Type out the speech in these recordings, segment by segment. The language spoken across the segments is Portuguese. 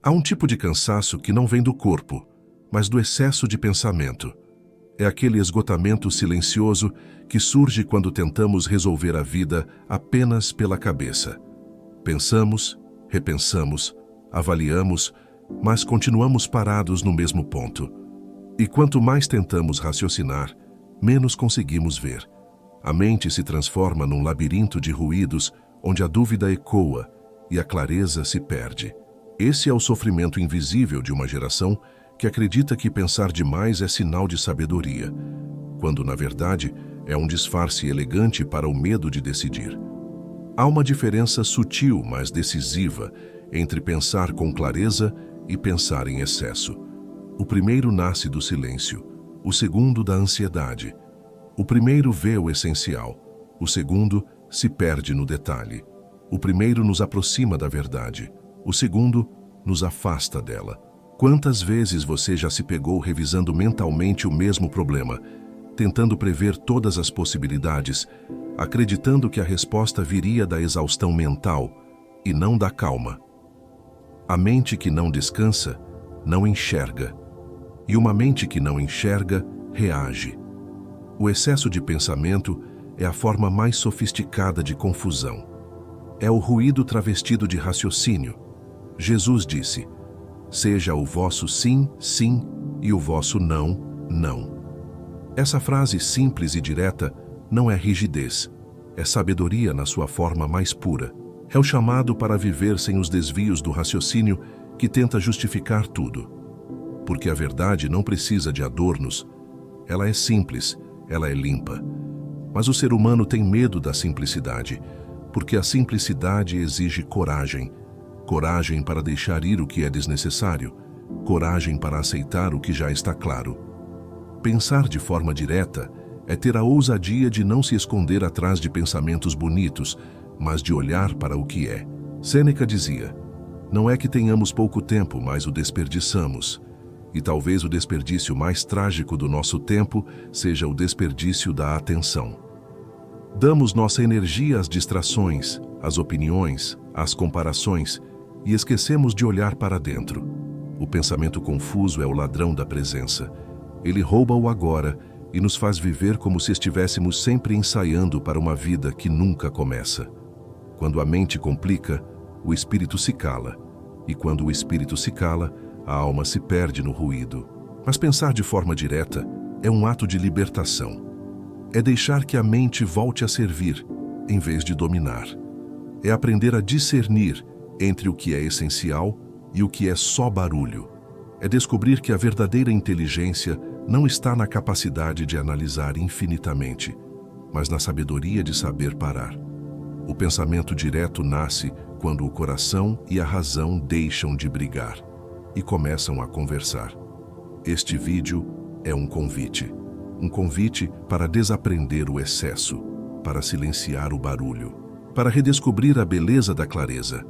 Há um tipo de cansaço que não vem do corpo, mas do excesso de pensamento. É aquele esgotamento silencioso que surge quando tentamos resolver a vida apenas pela cabeça. Pensamos, repensamos, avaliamos, mas continuamos parados no mesmo ponto. E quanto mais tentamos raciocinar, menos conseguimos ver. A mente se transforma num labirinto de ruídos onde a dúvida ecoa e a clareza se perde. Esse é o sofrimento invisível de uma geração que acredita que pensar demais é sinal de sabedoria, quando, na verdade, é um disfarce elegante para o medo de decidir. Há uma diferença sutil, mas decisiva, entre pensar com clareza e pensar em excesso. O primeiro nasce do silêncio, o segundo da ansiedade. O primeiro vê o essencial, o segundo se perde no detalhe. O primeiro nos aproxima da verdade, o segundo nos afasta dela. Quantas vezes você já se pegou revisando mentalmente o mesmo problema, tentando prever todas as possibilidades, acreditando que a resposta viria da exaustão mental e não da calma? A mente que não descansa, não enxerga. E uma mente que não enxerga, reage. O excesso de pensamento é a forma mais sofisticada de confusão. É o ruído travestido de raciocínio. Jesus disse: "Seja o vosso sim, sim, e o vosso não, não." Essa frase simples e direta não é rigidez, é sabedoria na sua forma mais pura. É o chamado para viver sem os desvios do raciocínio que tenta justificar tudo. Porque a verdade não precisa de adornos, ela é simples, ela é limpa. Mas o ser humano tem medo da simplicidade, porque a simplicidade exige coragem. Coragem para deixar ir o que é desnecessário, coragem para aceitar o que já está claro. Pensar de forma direta é ter a ousadia de não se esconder atrás de pensamentos bonitos, mas de olhar para o que é. Sêneca dizia: "Não é que tenhamos pouco tempo, mas o desperdiçamos." E talvez o desperdício mais trágico do nosso tempo seja o desperdício da atenção. Damos nossa energia às distrações, às opiniões, às comparações, e esquecemos de olhar para dentro. O pensamento confuso é o ladrão da presença. Ele rouba o agora e nos faz viver como se estivéssemos sempre ensaiando para uma vida que nunca começa. Quando a mente complica, o espírito se cala. E quando o espírito se cala, a alma se perde no ruído. Mas pensar de forma direta é um ato de libertação. É deixar que a mente volte a servir, em vez de dominar. É aprender a discernir entre o que é essencial e o que é só barulho. É descobrir que a verdadeira inteligência não está na capacidade de analisar infinitamente, mas na sabedoria de saber parar. O pensamento direto nasce quando o coração e a razão deixam de brigar e começam a conversar. Este vídeo é um convite para desaprender o excesso, para silenciar o barulho, para redescobrir a beleza da clareza.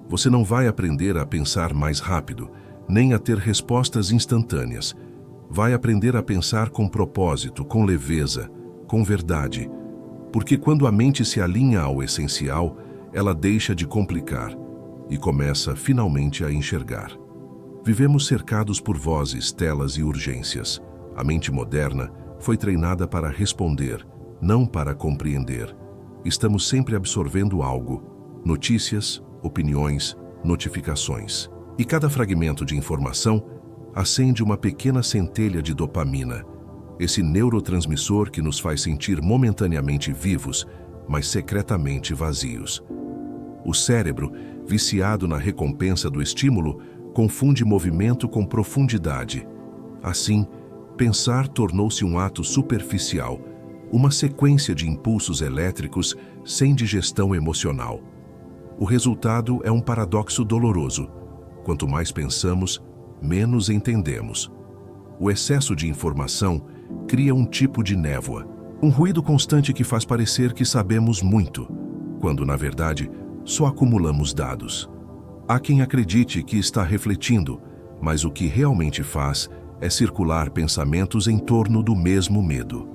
Você não vai aprender a pensar mais rápido, nem a ter respostas instantâneas. Vai aprender a pensar com propósito, com leveza, com verdade. Porque quando a mente se alinha ao essencial, ela deixa de complicar e começa finalmente a enxergar. Vivemos cercados por vozes, telas e urgências. A mente moderna foi treinada para responder, não para compreender. Estamos sempre absorvendo algo: notícias, opiniões, notificações. E cada fragmento de informação acende uma pequena centelha de dopamina, esse neurotransmissor que nos faz sentir momentaneamente vivos, mas secretamente vazios. O cérebro, viciado na recompensa do estímulo, confunde movimento com profundidade. Assim, pensar tornou-se um ato superficial, uma sequência de impulsos elétricos sem digestão emocional. O resultado é um paradoxo doloroso. Quanto mais pensamos, menos entendemos. O excesso de informação cria um tipo de névoa, um ruído constante que faz parecer que sabemos muito, quando, na verdade, só acumulamos dados. Há quem acredite que está refletindo, mas o que realmente faz é circular pensamentos em torno do mesmo medo.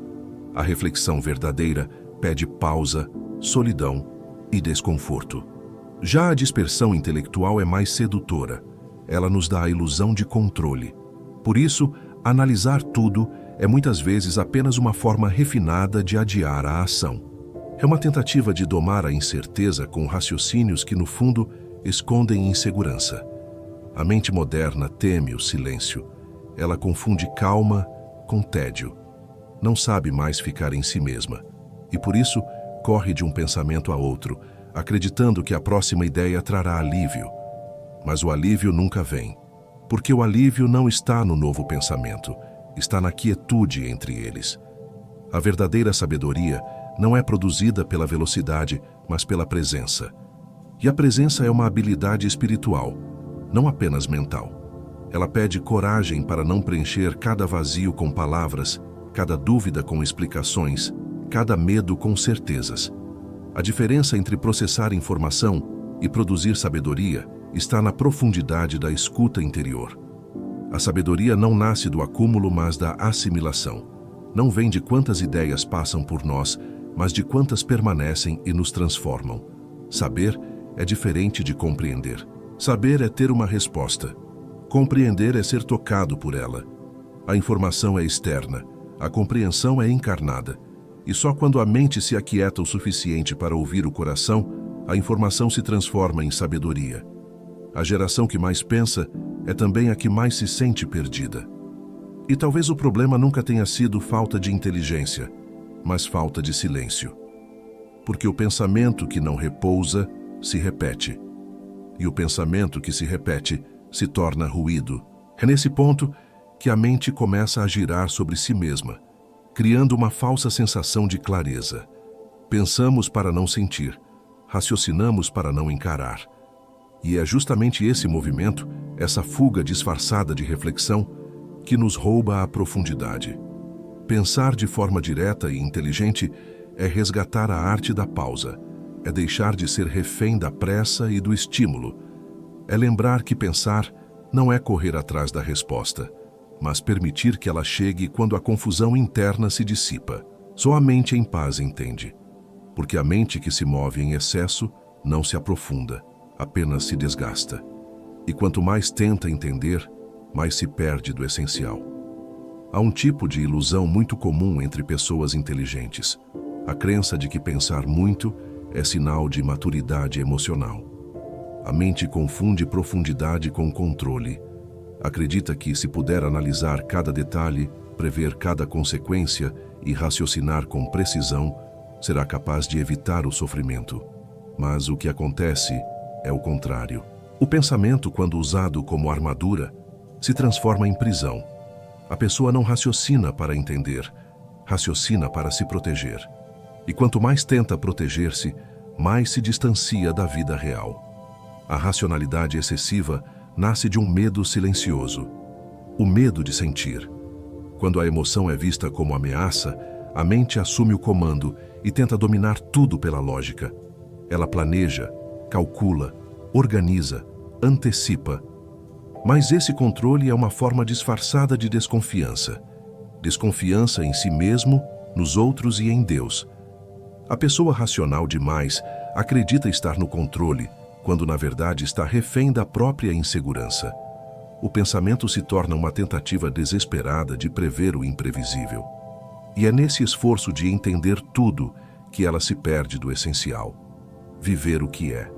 A reflexão verdadeira pede pausa, solidão e desconforto. Já a dispersão intelectual é mais sedutora. ela nos dá a ilusão de controle. Por isso, analisar tudo é muitas vezes apenas uma forma refinada de adiar a ação. É uma tentativa de domar a incerteza com raciocínios que, no fundo, escondem insegurança. A mente moderna teme o silêncio. Ela confunde calma com tédio. Não sabe mais ficar em si mesma. E por isso, corre de um pensamento a outro, acreditando que a próxima ideia trará alívio. Mas o alívio nunca vem, porque o alívio não está no novo pensamento, está na quietude entre eles. A verdadeira sabedoria não é produzida pela velocidade, mas pela presença. E a presença é uma habilidade espiritual, não apenas mental. Ela pede coragem para não preencher cada vazio com palavras, cada dúvida com explicações, cada medo com certezas. A diferença entre processar informação e produzir sabedoria está na profundidade da escuta interior. A sabedoria não nasce do acúmulo, mas da assimilação. Não vem de quantas ideias passam por nós, mas de quantas permanecem e nos transformam. Saber é diferente de compreender. Saber é ter uma resposta. Compreender é ser tocado por ela. A informação é externa, a compreensão é encarnada. E só quando a mente se aquieta o suficiente para ouvir o coração, a informação se transforma em sabedoria. A geração que mais pensa é também a que mais se sente perdida. E talvez o problema nunca tenha sido falta de inteligência, mas falta de silêncio. Porque o pensamento que não repousa se repete. E o pensamento que se repete se torna ruído. É nesse ponto que a mente começa a girar sobre si mesma, criando uma falsa sensação de clareza. Pensamos para não sentir, raciocinamos para não encarar. E é justamente esse movimento, essa fuga disfarçada de reflexão, que nos rouba a profundidade. Pensar de forma direta e inteligente é resgatar a arte da pausa, é deixar de ser refém da pressa e do estímulo. É lembrar que pensar não é correr atrás da resposta, mas permitir que ela chegue quando a confusão interna se dissipa. Só a mente em paz entende, porque a mente que se move em excesso não se aprofunda, apenas se desgasta. E quanto mais tenta entender, mais se perde do essencial. Há um tipo de ilusão muito comum entre pessoas inteligentes, a crença de que pensar muito é sinal de maturidade emocional. A mente confunde profundidade com controle. Acredita que, se puder analisar cada detalhe, prever cada consequência e raciocinar com precisão, será capaz de evitar o sofrimento. Mas o que acontece é o contrário. O pensamento, quando usado como armadura, se transforma em prisão. A pessoa não raciocina para entender, raciocina para se proteger. E quanto mais tenta proteger-se, mais se distancia da vida real. A racionalidade excessiva nasce de um medo silencioso, o medo de sentir. Quando a emoção é vista como ameaça, a mente assume o comando e tenta dominar tudo pela lógica. Ela planeja, calcula, organiza, antecipa. Mas esse controle é uma forma disfarçada de desconfiança. Desconfiança em si mesmo, nos outros e em Deus. A pessoa racional demais acredita estar no controle, quando na verdade está refém da própria insegurança. O pensamento se torna uma tentativa desesperada de prever o imprevisível. E é nesse esforço de entender tudo que ela se perde do essencial: viver o que é.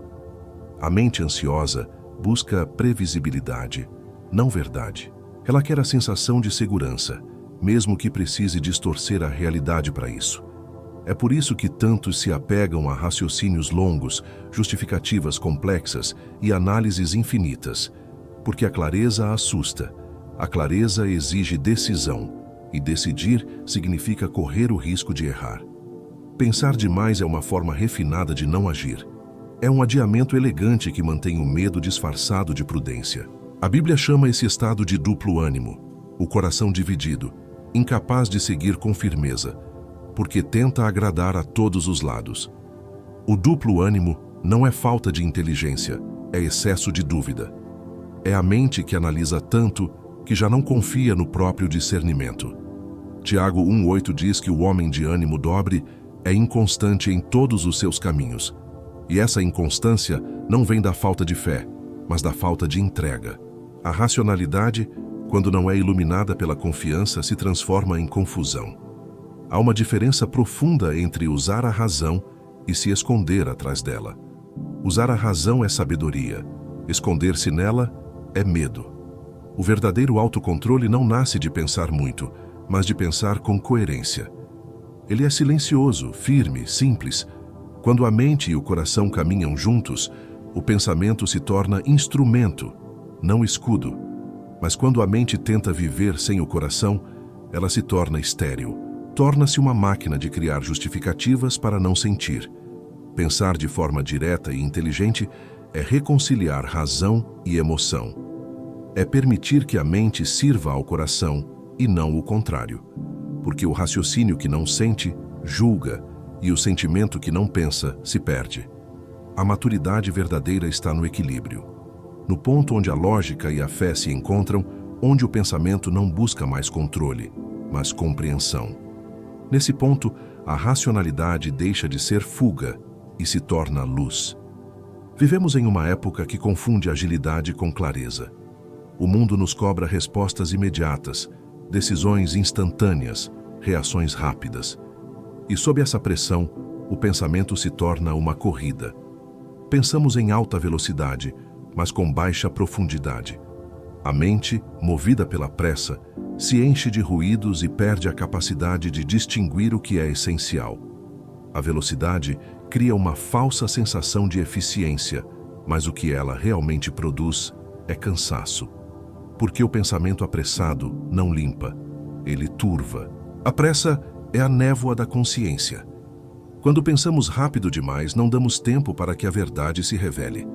A mente ansiosa busca previsibilidade, não verdade. Ela quer a sensação de segurança, mesmo que precise distorcer a realidade para isso. É por isso que tantos se apegam a raciocínios longos, justificativas complexas e análises infinitas, porque a clareza assusta. A clareza exige decisão, e decidir significa correr o risco de errar. Pensar demais é uma forma refinada de não agir. É um adiamento elegante que mantém o medo disfarçado de prudência. A Bíblia chama esse estado de duplo ânimo, o coração dividido, incapaz de seguir com firmeza, porque tenta agradar a todos os lados. O duplo ânimo não é falta de inteligência, é excesso de dúvida. É a mente que analisa tanto que já não confia no próprio discernimento. Tiago 1,8 diz que o homem de ânimo dobre é inconstante em todos os seus caminhos. E essa inconstância não vem da falta de fé, mas da falta de entrega. A racionalidade, quando não é iluminada pela confiança, se transforma em confusão. Há uma diferença profunda entre usar a razão e se esconder atrás dela. Usar a razão é sabedoria. Esconder-se nela é medo. O verdadeiro autocontrole não nasce de pensar muito, mas de pensar com coerência. Ele é silencioso, firme, simples. Quando a mente e o coração caminham juntos, o pensamento se torna instrumento, não escudo. Mas quando a mente tenta viver sem o coração, ela se torna estéril. Torna-se uma máquina de criar justificativas para não sentir. Pensar de forma direta e inteligente é reconciliar razão e emoção. É permitir que a mente sirva ao coração e não o contrário. Porque o raciocínio que não sente, julga, e o sentimento que não pensa, se perde. A maturidade verdadeira está no equilíbrio. No ponto onde a lógica e a fé se encontram, onde o pensamento não busca mais controle, mas compreensão. Nesse ponto, a racionalidade deixa de ser fuga e se torna luz. Vivemos em uma época que confunde agilidade com clareza. O mundo nos cobra respostas imediatas, decisões instantâneas, reações rápidas. E sob essa pressão, o pensamento se torna uma corrida. Pensamos em alta velocidade, mas com baixa profundidade. A mente, movida pela pressa, se enche de ruídos e perde a capacidade de distinguir o que é essencial. A velocidade cria uma falsa sensação de eficiência, mas o que ela realmente produz é cansaço. Porque o pensamento apressado não limpa, ele turva. A pressa é a névoa da consciência. Quando pensamos rápido demais, não damos tempo para que a verdade se revele.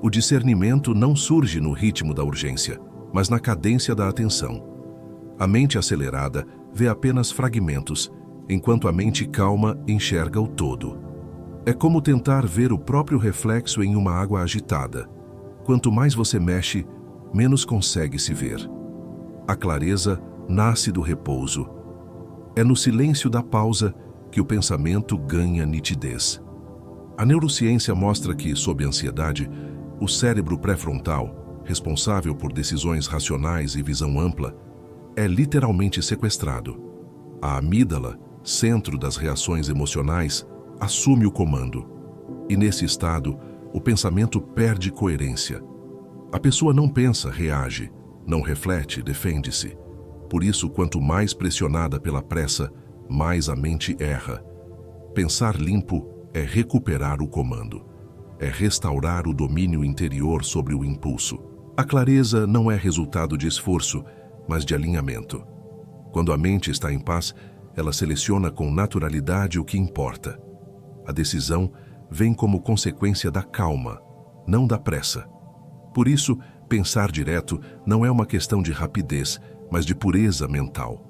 O discernimento não surge no ritmo da urgência, mas na cadência da atenção. A mente acelerada vê apenas fragmentos, enquanto a mente calma enxerga o todo. É como tentar ver o próprio reflexo em uma água agitada. Quanto mais você mexe, menos consegue se ver. A clareza nasce do repouso. É no silêncio da pausa que o pensamento ganha nitidez. A neurociência mostra que, sob ansiedade, o cérebro pré-frontal, responsável por decisões racionais e visão ampla, é literalmente sequestrado. A amígdala, centro das reações emocionais, assume o comando. E nesse estado, o pensamento perde coerência. A pessoa não pensa, reage, não reflete, defende-se. Por isso, quanto mais pressionada pela pressa, mais a mente erra. Pensar limpo é recuperar o comando. É restaurar o domínio interior sobre o impulso. A clareza não é resultado de esforço, mas de alinhamento. Quando a mente está em paz, ela seleciona com naturalidade o que importa. A decisão vem como consequência da calma, não da pressa. Por isso, pensar direto não é uma questão de rapidez, mas de pureza mental.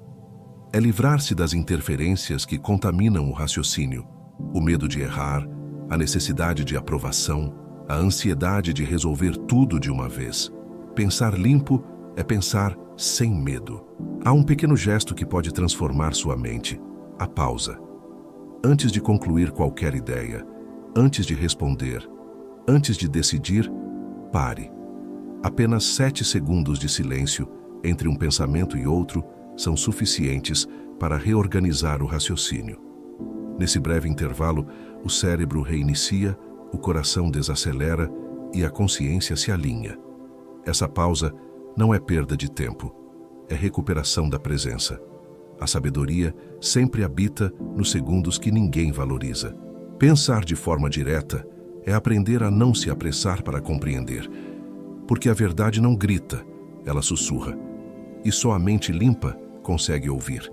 É livrar-se das interferências que contaminam o raciocínio, o medo de errar, a necessidade de aprovação, a ansiedade de resolver tudo de uma vez. Pensar limpo é pensar sem medo. Há um pequeno gesto que pode transformar sua mente: a pausa. Antes de concluir qualquer ideia, antes de responder, antes de decidir, pare. Apenas 7 segundos de silêncio entre um pensamento e outro são suficientes para reorganizar o raciocínio. Nesse breve intervalo, o cérebro reinicia, o coração desacelera e a consciência se alinha. Essa pausa não é perda de tempo, é recuperação da presença. A sabedoria sempre habita nos segundos que ninguém valoriza. Pensar de forma direta é aprender a não se apressar para compreender, porque a verdade não grita, ela sussurra, e só a mente limpa consegue ouvir.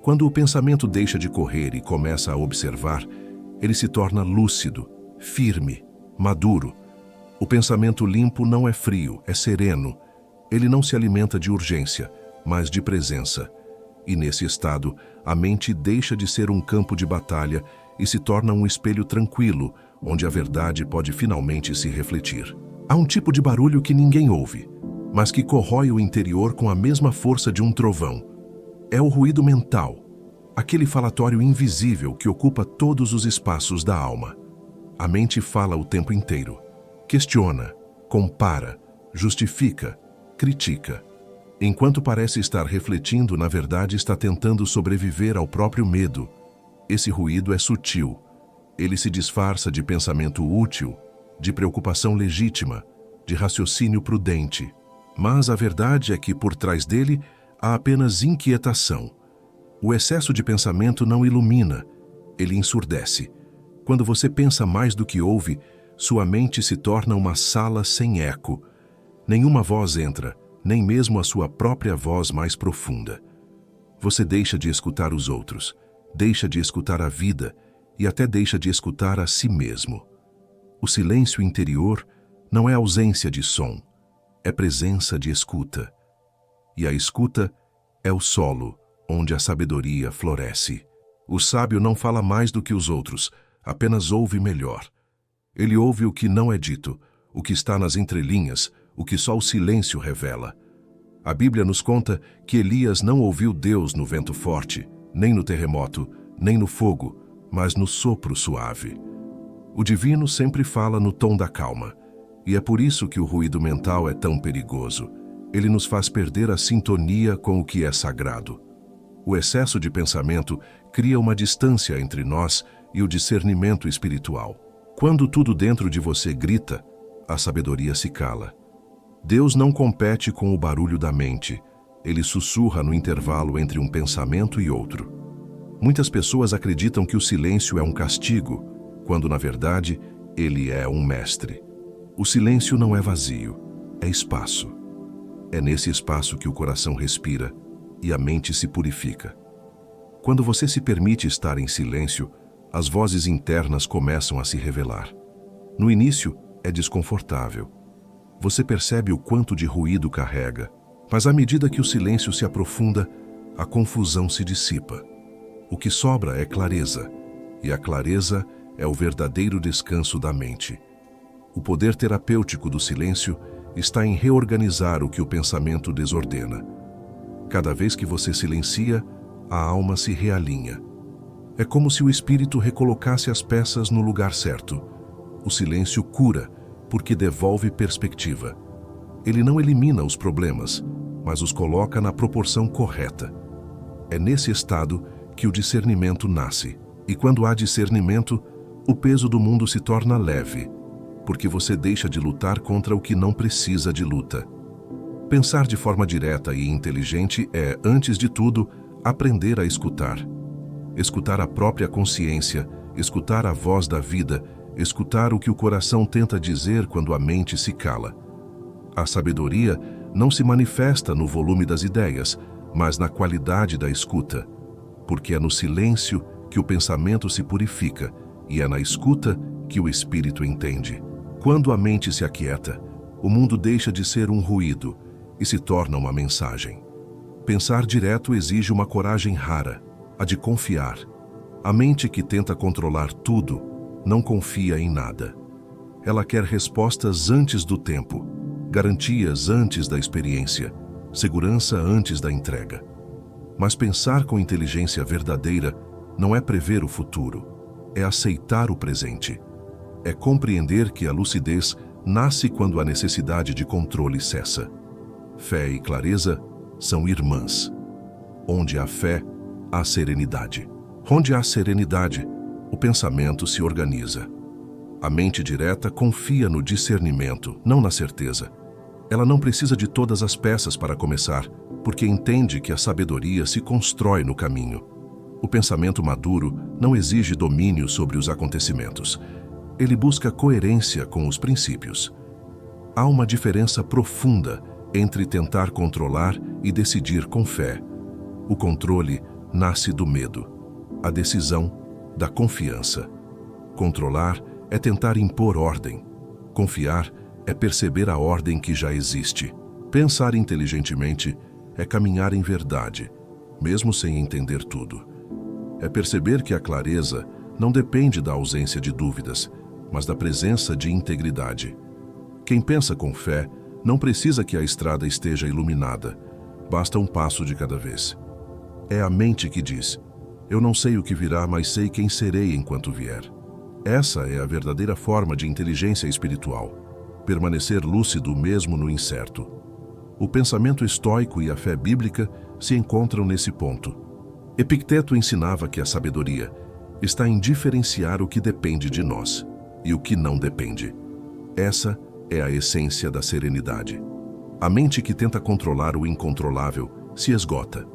Quando o pensamento deixa de correr e começa a observar, ele se torna lúcido, firme, maduro. O pensamento limpo não é frio, é sereno. Ele não se alimenta de urgência, mas de presença. E nesse estado, a mente deixa de ser um campo de batalha e se torna um espelho tranquilo, onde a verdade pode finalmente se refletir. Há um tipo de barulho que ninguém ouve, mas que corrói o interior com a mesma força de um trovão. É o ruído mental, aquele falatório invisível que ocupa todos os espaços da alma. A mente fala o tempo inteiro. Questiona, compara, justifica, critica. Enquanto parece estar refletindo, na verdade está tentando sobreviver ao próprio medo. Esse ruído é sutil. Ele se disfarça de pensamento útil, de preocupação legítima, de raciocínio prudente. Mas a verdade é que por trás dele há apenas inquietação. O excesso de pensamento não ilumina, ele ensurdece. Quando você pensa mais do que ouve, sua mente se torna uma sala sem eco. Nenhuma voz entra, nem mesmo a sua própria voz mais profunda. Você deixa de escutar os outros, deixa de escutar a vida e até deixa de escutar a si mesmo. O silêncio interior não é ausência de som, é presença de escuta. E a escuta é o solo onde a sabedoria floresce. O sábio não fala mais do que os outros, apenas ouve melhor. Ele ouve o que não é dito, o que está nas entrelinhas, o que só o silêncio revela. A Bíblia nos conta que Elias não ouviu Deus no vento forte, nem no terremoto, nem no fogo, mas no sopro suave. O divino sempre fala no tom da calma, e é por isso que o ruído mental é tão perigoso. Ele nos faz perder a sintonia com o que é sagrado. O excesso de pensamento cria uma distância entre nós e o discernimento espiritual. Quando tudo dentro de você grita, a sabedoria se cala. Deus não compete com o barulho da mente, ele sussurra no intervalo entre um pensamento e outro. Muitas pessoas acreditam que o silêncio é um castigo, quando na verdade ele é um mestre. O silêncio não é vazio, é espaço. É nesse espaço que o coração respira e a mente se purifica. Quando você se permite estar em silêncio, as vozes internas começam a se revelar. No início, é desconfortável. Você percebe o quanto de ruído carrega, mas à medida que o silêncio se aprofunda, a confusão se dissipa. O que sobra é clareza, e a clareza é o verdadeiro descanso da mente. O poder terapêutico do silêncio está em reorganizar o que o pensamento desordena. Cada vez que você silencia, a alma se realinha. É como se o espírito recolocasse as peças no lugar certo. O silêncio cura, porque devolve perspectiva. Ele não elimina os problemas, mas os coloca na proporção correta. É nesse estado que o discernimento nasce. E quando há discernimento, o peso do mundo se torna leve, porque você deixa de lutar contra o que não precisa de luta. Pensar de forma direta e inteligente é, antes de tudo, aprender a escutar. Escutar a própria consciência, escutar a voz da vida, escutar o que o coração tenta dizer quando a mente se cala. A sabedoria não se manifesta no volume das ideias, mas na qualidade da escuta, porque é no silêncio que o pensamento se purifica e é na escuta que o espírito entende. Quando a mente se aquieta, o mundo deixa de ser um ruído e se torna uma mensagem. Pensar direto exige uma coragem rara, a de confiar. A mente que tenta controlar tudo não confia em nada. Ela quer respostas antes do tempo, garantias antes da experiência, segurança antes da entrega. Mas pensar com inteligência verdadeira não é prever o futuro, é aceitar o presente. É compreender que a lucidez nasce quando a necessidade de controle cessa. Fé e clareza são irmãs. Onde há fé, há serenidade. Onde há serenidade, o pensamento se organiza. A mente direta confia no discernimento, não na certeza. Ela não precisa de todas as peças para começar, porque entende que a sabedoria se constrói no caminho. O pensamento maduro não exige domínio sobre os acontecimentos. Ele busca coerência com os princípios. Há uma diferença profunda entre tentar controlar e decidir com fé. O controle nasce do medo, a decisão da confiança. Controlar é tentar impor ordem. Confiar é perceber a ordem que já existe. Pensar inteligentemente é caminhar em verdade, mesmo sem entender tudo. É perceber que a clareza não depende da ausência de dúvidas, mas da presença de integridade. Quem pensa com fé não precisa que a estrada esteja iluminada, basta um passo de cada vez. É a mente que diz: eu não sei o que virá, mas sei quem serei enquanto vier. Essa é a verdadeira forma de inteligência espiritual, permanecer lúcido mesmo no incerto. O pensamento estoico e a fé bíblica se encontram nesse ponto. Epicteto ensinava que a sabedoria está em diferenciar o que depende de nós e o que não depende. Essa é a essência da serenidade. A mente que tenta controlar o incontrolável se esgota,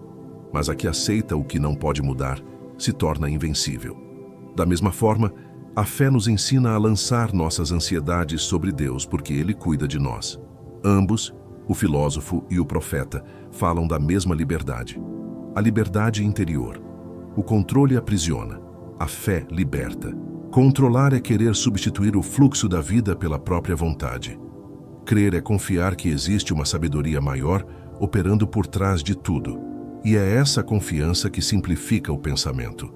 mas a que aceita o que não pode mudar se torna invencível. Da mesma forma, a fé nos ensina a lançar nossas ansiedades sobre Deus porque Ele cuida de nós. Ambos, o filósofo e o profeta, falam da mesma liberdade. A liberdade interior. O controle aprisiona, a fé liberta. Controlar é querer substituir o fluxo da vida pela própria vontade. Crer é confiar que existe uma sabedoria maior operando por trás de tudo. E é essa confiança que simplifica o pensamento.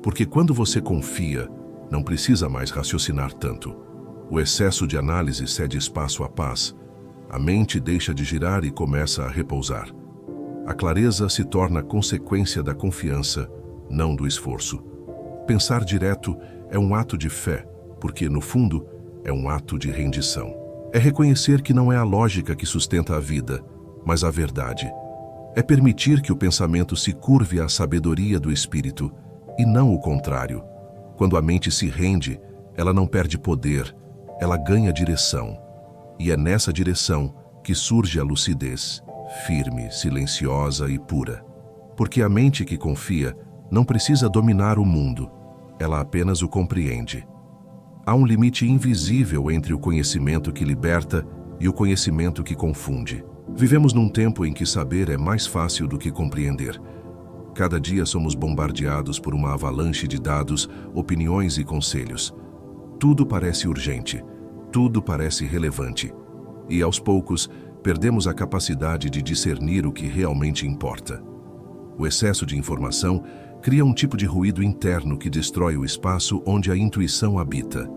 Porque quando você confia, não precisa mais raciocinar tanto. O excesso de análise cede espaço à paz. A mente deixa de girar e começa a repousar. A clareza se torna consequência da confiança, não do esforço. Pensar direto é um ato de fé, porque, no fundo, é um ato de rendição. É reconhecer que não é a lógica que sustenta a vida, mas a verdade. É permitir que o pensamento se curve à sabedoria do espírito, e não o contrário. Quando a mente se rende, ela não perde poder, ela ganha direção. E é nessa direção que surge a lucidez, firme, silenciosa e pura. Porque a mente que confia não precisa dominar o mundo, ela apenas o compreende. Há um limite invisível entre o conhecimento que liberta e o conhecimento que confunde. Vivemos num tempo em que saber é mais fácil do que compreender. Cada dia somos bombardeados por uma avalanche de dados, opiniões e conselhos. Tudo parece urgente, tudo parece relevante. E, aos poucos, perdemos a capacidade de discernir o que realmente importa. O excesso de informação cria um tipo de ruído interno que destrói o espaço onde a intuição habita.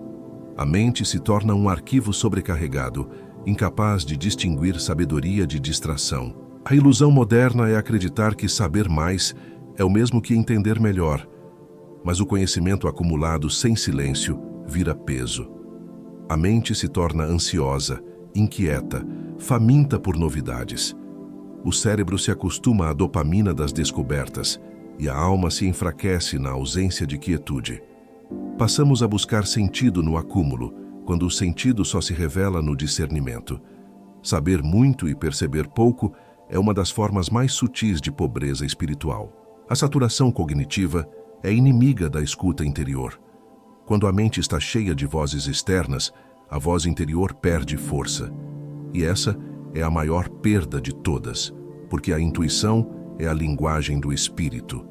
A mente se torna um arquivo sobrecarregado, incapaz de distinguir sabedoria de distração. A ilusão moderna é acreditar que saber mais é o mesmo que entender melhor, mas o conhecimento acumulado sem silêncio vira peso. A mente se torna ansiosa, inquieta, faminta por novidades. O cérebro se acostuma à dopamina das descobertas e a alma se enfraquece na ausência de quietude. Passamos a buscar sentido no acúmulo, quando o sentido só se revela no discernimento. Saber muito e perceber pouco é uma das formas mais sutis de pobreza espiritual. A saturação cognitiva é inimiga da escuta interior. Quando a mente está cheia de vozes externas, a voz interior perde força. E essa é a maior perda de todas, porque a intuição é a linguagem do espírito.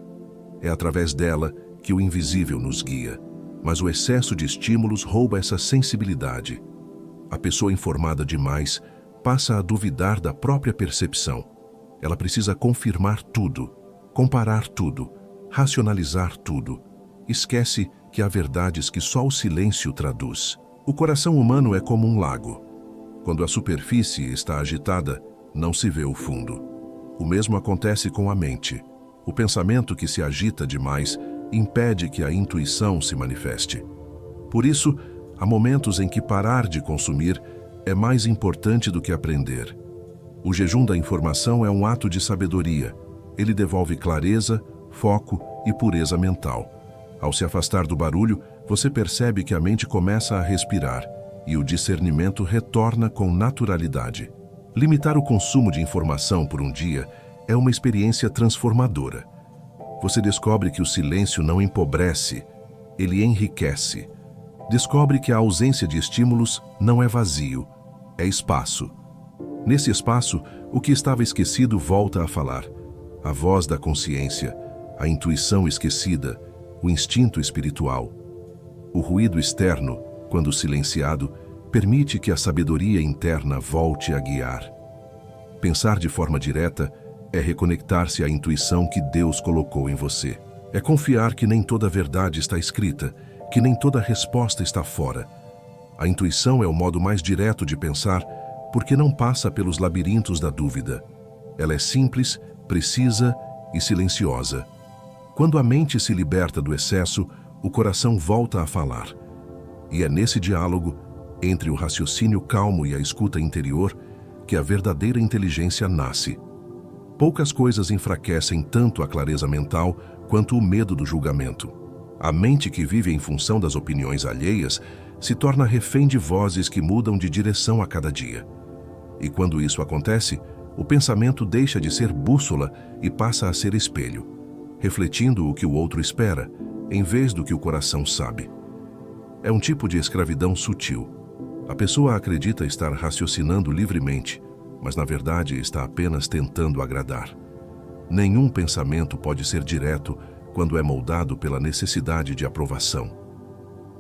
É através dela que o invisível nos guia, mas o excesso de estímulos rouba essa sensibilidade. A pessoa informada demais passa a duvidar da própria percepção. Ela precisa confirmar tudo, comparar tudo, racionalizar tudo. Esquece que há verdades que só o silêncio traduz. O coração humano é como um lago. Quando a superfície está agitada, não se vê o fundo. O mesmo acontece com a mente. O pensamento que se agita demais impede que a intuição se manifeste. Por isso, há momentos em que parar de consumir é mais importante do que aprender. O jejum da informação é um ato de sabedoria. Ele devolve clareza, foco e pureza mental. Ao se afastar do barulho, você percebe que a mente começa a respirar e o discernimento retorna com naturalidade. Limitar o consumo de informação por um dia é uma experiência transformadora. Você descobre que o silêncio não empobrece, ele enriquece. Descobre que a ausência de estímulos não é vazio, é espaço. Nesse espaço, o que estava esquecido volta a falar. A voz da consciência, a intuição esquecida, o instinto espiritual. O ruído externo, quando silenciado, permite que a sabedoria interna volte a guiar. Pensar de forma direta é reconectar-se à intuição que Deus colocou em você. É confiar que nem toda verdade está escrita, que nem toda resposta está fora. A intuição é o modo mais direto de pensar, porque não passa pelos labirintos da dúvida. Ela é simples, precisa e silenciosa. Quando a mente se liberta do excesso, o coração volta a falar. E é nesse diálogo, entre o raciocínio calmo e a escuta interior, que a verdadeira inteligência nasce. Poucas coisas enfraquecem tanto a clareza mental quanto o medo do julgamento. A mente que vive em função das opiniões alheias se torna refém de vozes que mudam de direção a cada dia. E quando isso acontece, o pensamento deixa de ser bússola e passa a ser espelho, refletindo o que o outro espera, em vez do que o coração sabe. É um tipo de escravidão sutil. A pessoa acredita estar raciocinando livremente, mas na verdade está apenas tentando agradar. Nenhum pensamento pode ser direto quando é moldado pela necessidade de aprovação.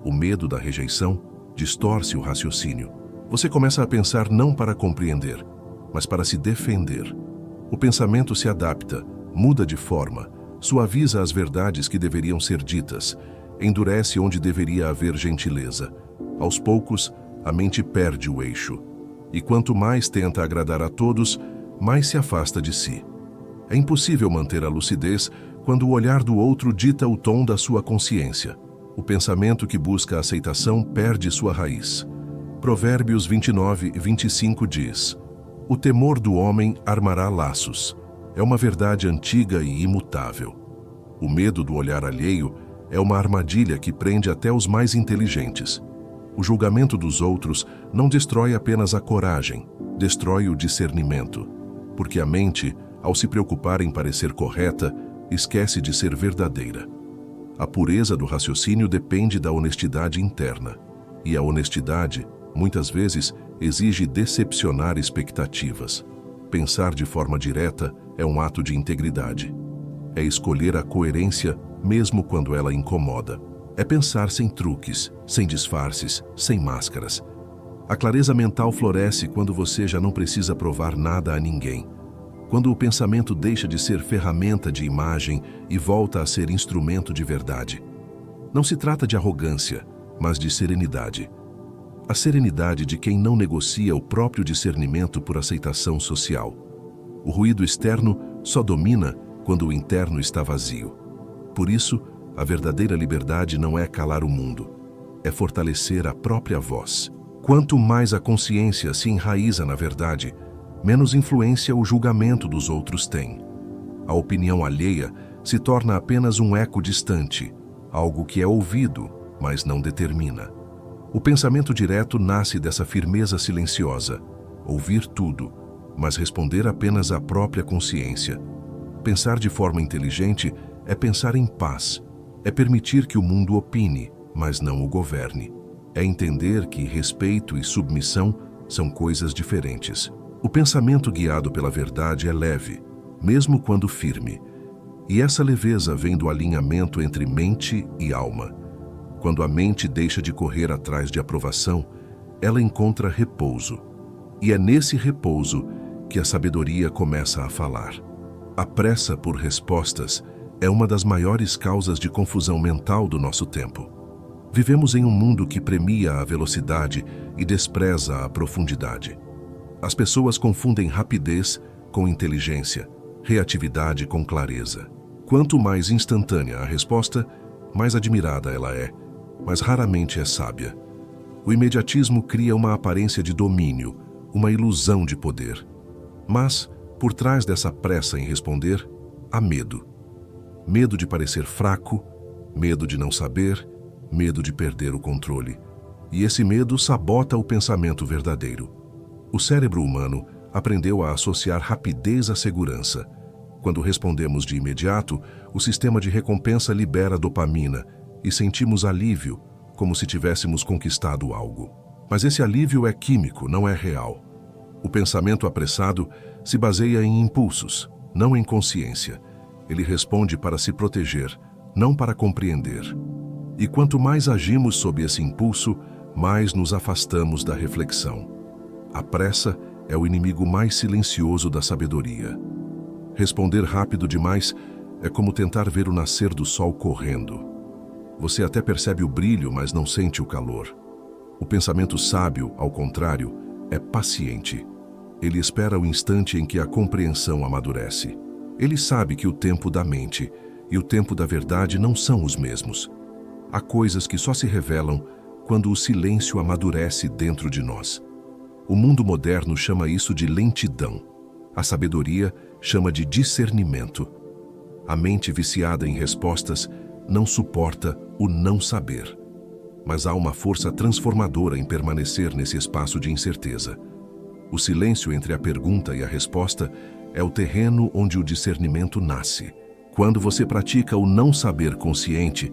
O medo da rejeição distorce o raciocínio. Você começa a pensar não para compreender, mas para se defender. O pensamento se adapta, muda de forma, suaviza as verdades que deveriam ser ditas, endurece onde deveria haver gentileza. Aos poucos, a mente perde o eixo. E quanto mais tenta agradar a todos, mais se afasta de si. É impossível manter a lucidez quando o olhar do outro dita o tom da sua consciência. O pensamento que busca aceitação perde sua raiz. Provérbios 29:25 diz: "O temor do homem armará laços." É uma verdade antiga e imutável. O medo do olhar alheio é uma armadilha que prende até os mais inteligentes. O julgamento dos outros não destrói apenas a coragem, destrói o discernimento. Porque a mente, ao se preocupar em parecer correta, esquece de ser verdadeira. A pureza do raciocínio depende da honestidade interna. E a honestidade, muitas vezes, exige decepcionar expectativas. Pensar de forma direta é um ato de integridade. É escolher a coerência mesmo quando ela incomoda. É pensar sem truques, sem disfarces, sem máscaras. A clareza mental floresce quando você já não precisa provar nada a ninguém. Quando o pensamento deixa de ser ferramenta de imagem e volta a ser instrumento de verdade. Não se trata de arrogância, mas de serenidade. A serenidade de quem não negocia o próprio discernimento por aceitação social. O ruído externo só domina quando o interno está vazio. Por isso, a verdadeira liberdade não é calar o mundo, é fortalecer a própria voz. Quanto mais a consciência se enraiza na verdade, menos influência o julgamento dos outros tem. A opinião alheia se torna apenas um eco distante, algo que é ouvido, mas não determina. O pensamento direto nasce dessa firmeza silenciosa, ouvir tudo, mas responder apenas à própria consciência. Pensar de forma inteligente é pensar em paz, é permitir que o mundo opine, mas não o governe. É entender que respeito e submissão são coisas diferentes. O pensamento guiado pela verdade é leve, mesmo quando firme. E essa leveza vem do alinhamento entre mente e alma. Quando a mente deixa de correr atrás de aprovação, ela encontra repouso. E é nesse repouso que a sabedoria começa a falar. A pressa por respostas é uma das maiores causas de confusão mental do nosso tempo. Vivemos em um mundo que premia a velocidade e despreza a profundidade. As pessoas confundem rapidez com inteligência, reatividade com clareza. Quanto mais instantânea a resposta, mais admirada ela é, mas raramente é sábia. O imediatismo cria uma aparência de domínio, uma ilusão de poder. Mas, por trás dessa pressa em responder, há medo. Medo de parecer fraco, medo de não saber, medo de perder o controle. E esse medo sabota o pensamento verdadeiro. O cérebro humano aprendeu a associar rapidez à segurança. Quando respondemos de imediato, o sistema de recompensa libera dopamina e sentimos alívio, como se tivéssemos conquistado algo. Mas esse alívio é químico, não é real. O pensamento apressado se baseia em impulsos, não em consciência. Ele responde para se proteger, não para compreender. E quanto mais agimos sob esse impulso, mais nos afastamos da reflexão. A pressa é o inimigo mais silencioso da sabedoria. Responder rápido demais é como tentar ver o nascer do sol correndo. Você até percebe o brilho, mas não sente o calor. O pensamento sábio, ao contrário, é paciente. Ele espera o instante em que a compreensão amadurece. Ele sabe que o tempo da mente e o tempo da verdade não são os mesmos. Há coisas que só se revelam quando o silêncio amadurece dentro de nós. O mundo moderno chama isso de lentidão. A sabedoria chama de discernimento. A mente viciada em respostas não suporta o não saber. Mas há uma força transformadora em permanecer nesse espaço de incerteza. O silêncio entre a pergunta e a resposta é o terreno onde o discernimento nasce. Quando você pratica o não saber consciente,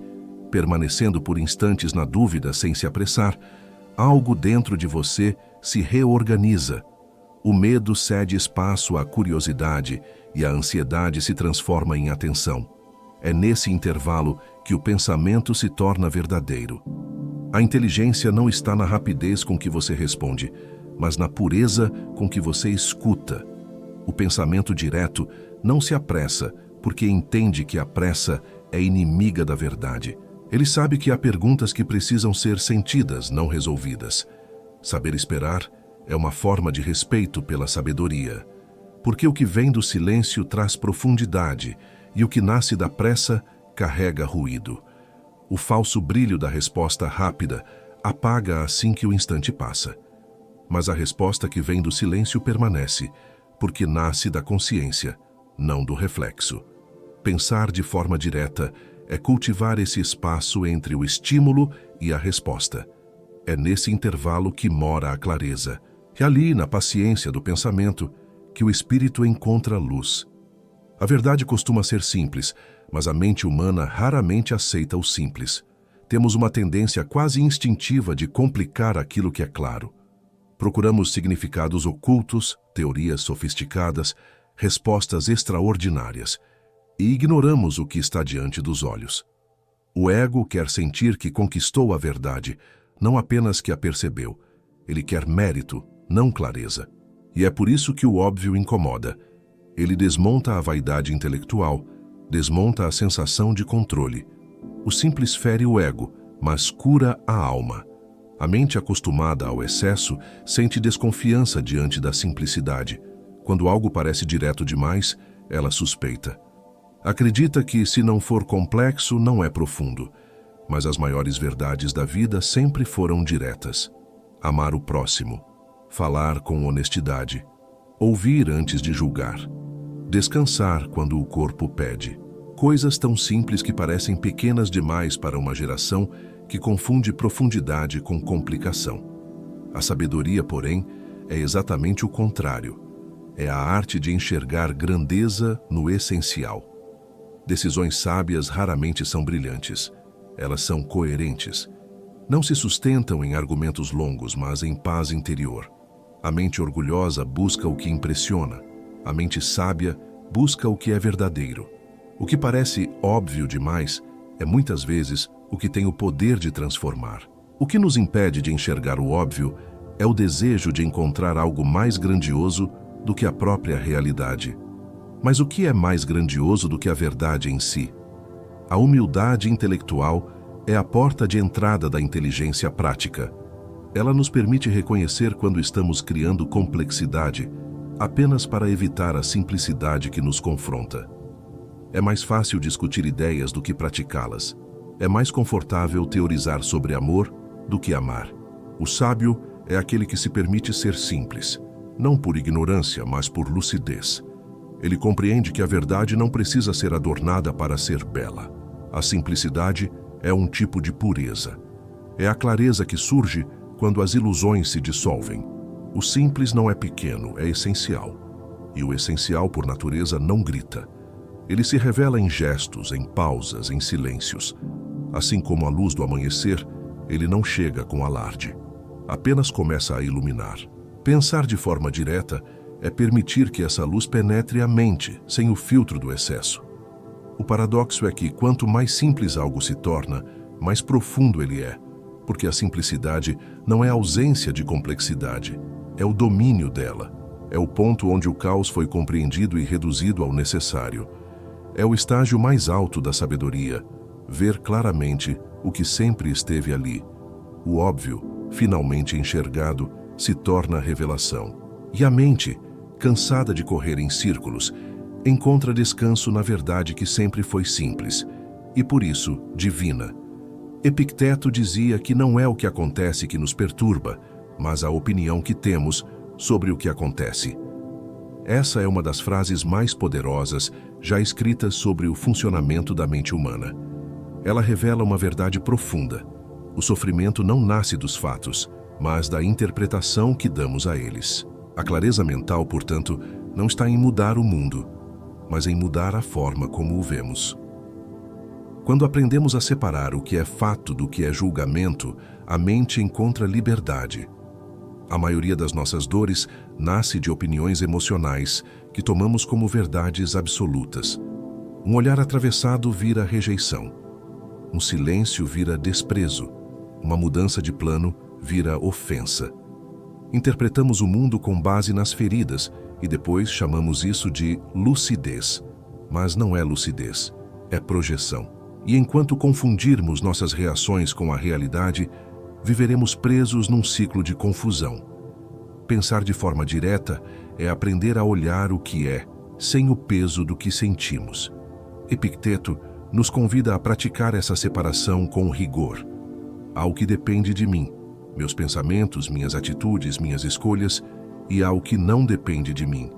permanecendo por instantes na dúvida sem se apressar, algo dentro de você se reorganiza. O medo cede espaço à curiosidade e a ansiedade se transforma em atenção. É nesse intervalo que o pensamento se torna verdadeiro. A inteligência não está na rapidez com que você responde, mas na pureza com que você escuta. O pensamento direto não se apressa, porque entende que a pressa é inimiga da verdade. Ele sabe que há perguntas que precisam ser sentidas, não resolvidas. Saber esperar é uma forma de respeito pela sabedoria, porque o que vem do silêncio traz profundidade e o que nasce da pressa carrega ruído. O falso brilho da resposta rápida apaga assim que o instante passa. Mas a resposta que vem do silêncio permanece, porque nasce da consciência, não do reflexo. Pensar de forma direta é cultivar esse espaço entre o estímulo e a resposta. É nesse intervalo que mora a clareza. É ali, na paciência do pensamento, que o espírito encontra luz. A verdade costuma ser simples, mas a mente humana raramente aceita o simples. Temos uma tendência quase instintiva de complicar aquilo que é claro. Procuramos significados ocultos, teorias sofisticadas, respostas extraordinárias, e ignoramos o que está diante dos olhos. O ego quer sentir que conquistou a verdade, não apenas que a percebeu. Ele quer mérito, não clareza. E é por isso que o óbvio incomoda. Ele desmonta a vaidade intelectual, desmonta a sensação de controle. O simples fere o ego, mas cura a alma. A mente acostumada ao excesso sente desconfiança diante da simplicidade. Quando algo parece direto demais, ela suspeita. Acredita que, se não for complexo, não é profundo. Mas as maiores verdades da vida sempre foram diretas. Amar o próximo, falar com honestidade, ouvir antes de julgar, descansar quando o corpo pede. Coisas tão simples que parecem pequenas demais para uma geração que confunde profundidade com complicação. A sabedoria, porém, é exatamente o contrário. É a arte de enxergar grandeza no essencial. Decisões sábias raramente são brilhantes. Elas são coerentes. Não se sustentam em argumentos longos, mas em paz interior. A mente orgulhosa busca o que impressiona. A mente sábia busca o que é verdadeiro. O que parece óbvio demais é muitas vezes o que tem o poder de transformar. O que nos impede de enxergar o óbvio é o desejo de encontrar algo mais grandioso do que a própria realidade. Mas o que é mais grandioso do que a verdade em si? A humildade intelectual é a porta de entrada da inteligência prática. Ela nos permite reconhecer quando estamos criando complexidade apenas para evitar a simplicidade que nos confronta. É mais fácil discutir ideias do que praticá-las. É mais confortável teorizar sobre amor do que amar. O sábio é aquele que se permite ser simples, não por ignorância, mas por lucidez. Ele compreende que a verdade não precisa ser adornada para ser bela. A simplicidade é um tipo de pureza. É a clareza que surge quando as ilusões se dissolvem. O simples não é pequeno, é essencial. E o essencial, por natureza, não grita. Ele se revela em gestos, em pausas, em silêncios. Assim como a luz do amanhecer, ele não chega com alarde. Apenas começa a iluminar. Pensar de forma direta é permitir que essa luz penetre a mente, sem o filtro do excesso. O paradoxo é que, quanto mais simples algo se torna, mais profundo ele é, porque a simplicidade não é a ausência de complexidade, é o domínio dela. É o ponto onde o caos foi compreendido e reduzido ao necessário. É o estágio mais alto da sabedoria, ver claramente o que sempre esteve ali. O óbvio, finalmente enxergado, se torna revelação. E a mente, cansada de correr em círculos, encontra descanso na verdade que sempre foi simples, e por isso divina. Epicteto dizia que não é o que acontece que nos perturba, mas a opinião que temos sobre o que acontece. Essa é uma das frases mais poderosas já escritas sobre o funcionamento da mente humana. Ela revela uma verdade profunda. O sofrimento não nasce dos fatos, mas da interpretação que damos a eles. A clareza mental, portanto, não está em mudar o mundo, mas em mudar a forma como o vemos. Quando aprendemos a separar o que é fato do que é julgamento, a mente encontra liberdade. A maioria das nossas dores nasce de opiniões emocionais que tomamos como verdades absolutas. Um olhar atravessado vira rejeição. Um silêncio vira desprezo. Uma mudança de plano vira ofensa. Interpretamos o mundo com base nas feridas e depois chamamos isso de lucidez. Mas não é lucidez, é projeção. E enquanto confundirmos nossas reações com a realidade, viveremos presos num ciclo de confusão. Pensar de forma direta é aprender a olhar o que é, sem o peso do que sentimos. Epicteto nos convida a praticar essa separação com rigor. Há o que depende de mim, meus pensamentos, minhas atitudes, minhas escolhas, e há o que não depende de mim,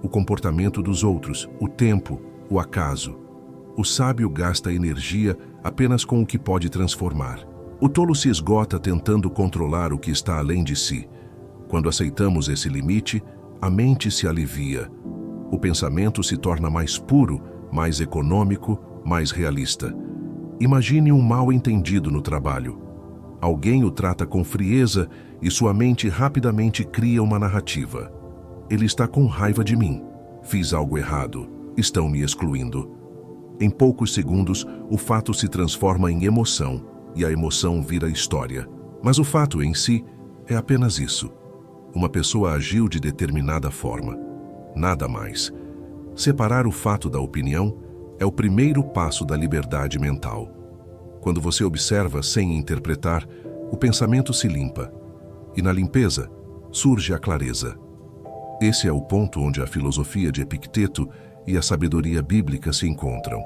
o comportamento dos outros, o tempo, o acaso. O sábio gasta energia apenas com o que pode transformar. O tolo se esgota tentando controlar o que está além de si. Quando aceitamos esse limite, a mente se alivia. O pensamento se torna mais puro, mais econômico, mais realista. Imagine um mal-entendido no trabalho. Alguém o trata com frieza e sua mente rapidamente cria uma narrativa. Ele está com raiva de mim. Fiz algo errado. Estão me excluindo. Em poucos segundos, o fato se transforma em emoção e a emoção vira história. Mas o fato em si é apenas isso. Uma pessoa agiu de determinada forma. Nada mais. Separar o fato da opinião é o primeiro passo da liberdade mental. Quando você observa sem interpretar, o pensamento se limpa. E na limpeza, surge a clareza. Esse é o ponto onde a filosofia de Epicteto e a sabedoria bíblica se encontram.